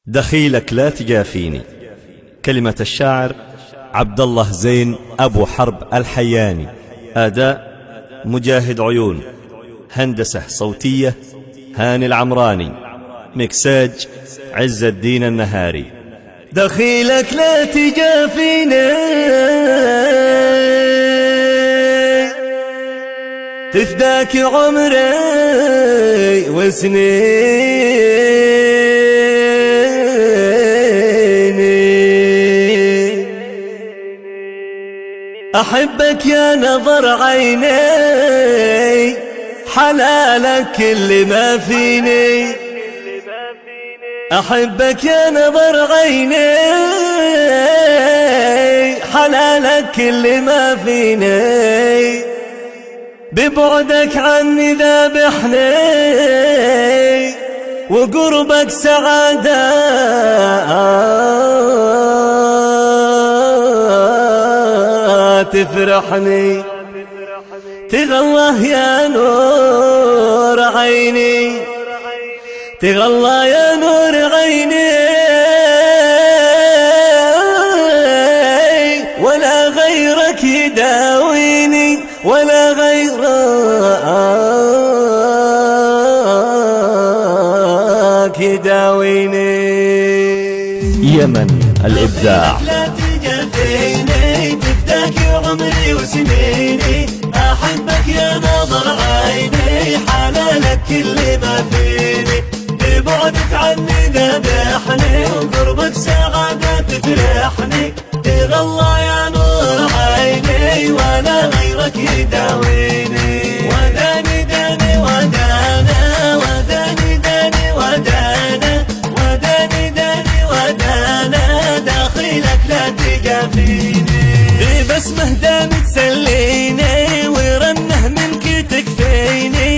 دخيلك لا تجافيني. كلمة الشاعر عبد الله زين أبو حرب الحياني. أداء مجاهد عيون. هندسة صوتية هاني العمراني. مكساج عز الدين النهاري. دخيلك لا تجافيني تفداك عمري وسنيني، أحبك يا نظر عيني، حلالك كل ما فيني. أحبك يا نظر عيني، حلالك كل ما فيني. ببعدك عني ذابحني، وقربك سعادة تفرحني. تغلى يا نور عيني، تغلى يا نور عيني، ولا غيرك يداويني، ولا غيرك يداويني. يمن الإبداع. لا تجافيني تفداك عمري وسنيني، أحبك يا نظر عيني، حلالك كل ما فيني. ببعدك عني ذبحني، وقربك سعادة تفرحني. تغلى يا نور عيني، ولا غيرك يداويني. وداني داني ودانا، وداني داني ودانا، وداني داني ودانا. داخلك لا تجافيني، ببسمه دام تسليني، ورنه منك تكفيني.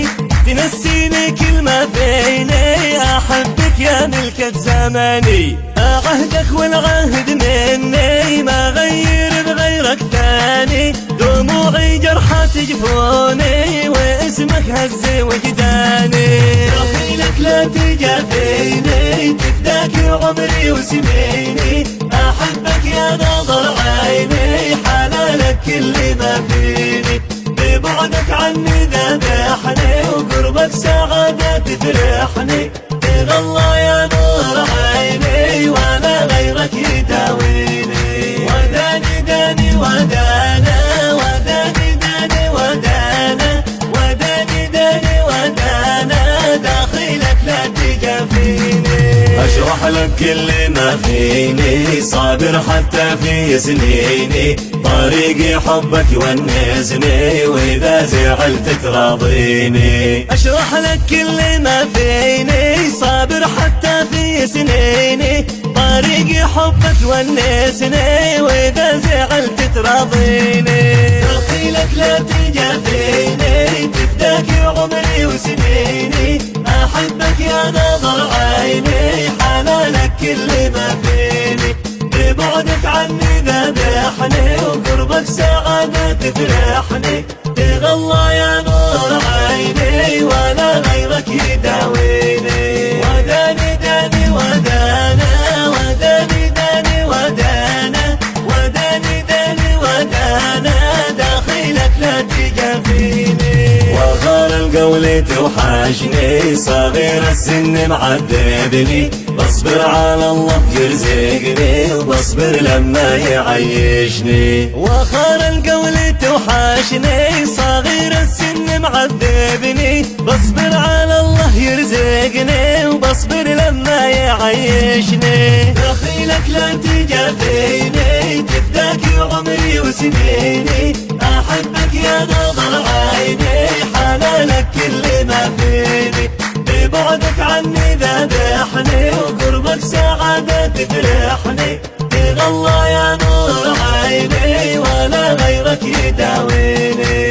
تنسيني كل ما فيني، أحبك يا ملكة زماني. عهدك والعهد مني، ما غير بغيرك ثاني. دموعي جرحى تجفوني، واسمك هز وجداني. دخيلك لا تجافيني تفداك عمري وسنيني، أحبك يا نظر عيني، حلالك كل ما فيني. ببعدك عني ذبحني، وقربك سعادة تفرحني. تغلى يا نور عيني، ولا غيرك يداويني. وداني داني ودانا، وداني داني ودانا، وداني داني ودانا. داخلك لا تجافيني، أشرح لك كل ما فيني، صابر حتى في سنيني. طريقي حبك يونسني، وإذا زعلت تراضيني. أشرح لك كل ما فيني، صابر حتى في سنيني. طريقي حبك يونسني، وإذا زعلت تراضيني. دخيلك لا تجافيني تفداك عمري وسنيني، أحبك يا نظر عيني، حلالك كل ما فيني. ببعدك عني ذبحني، وقربك سعادة تفرحني. تغلى يا نور عيني، ولا غيرك يداويني. وداني داني ودانا، وداني داني ودانا، وداني داني ودانا. داخلك لا تجافيني، وغار القول توحشني، صغير السن معذبني. بصبر على الله يرزقني، وبصبر لما يعيشني. وخار القول توحشني، صغير السن معذبني. بصبر على الله يرزقني، وبصبر لما يعيشني. دخيلك لا تجافيني تفداك عمري وسنيني، أحبك يا نظر عيني، حلالك كل ما فيني. ببعدك عني ذبحني، وقربك سعادة تفرحني. تغلى يا نور عيني، ولا غيرك يداويني.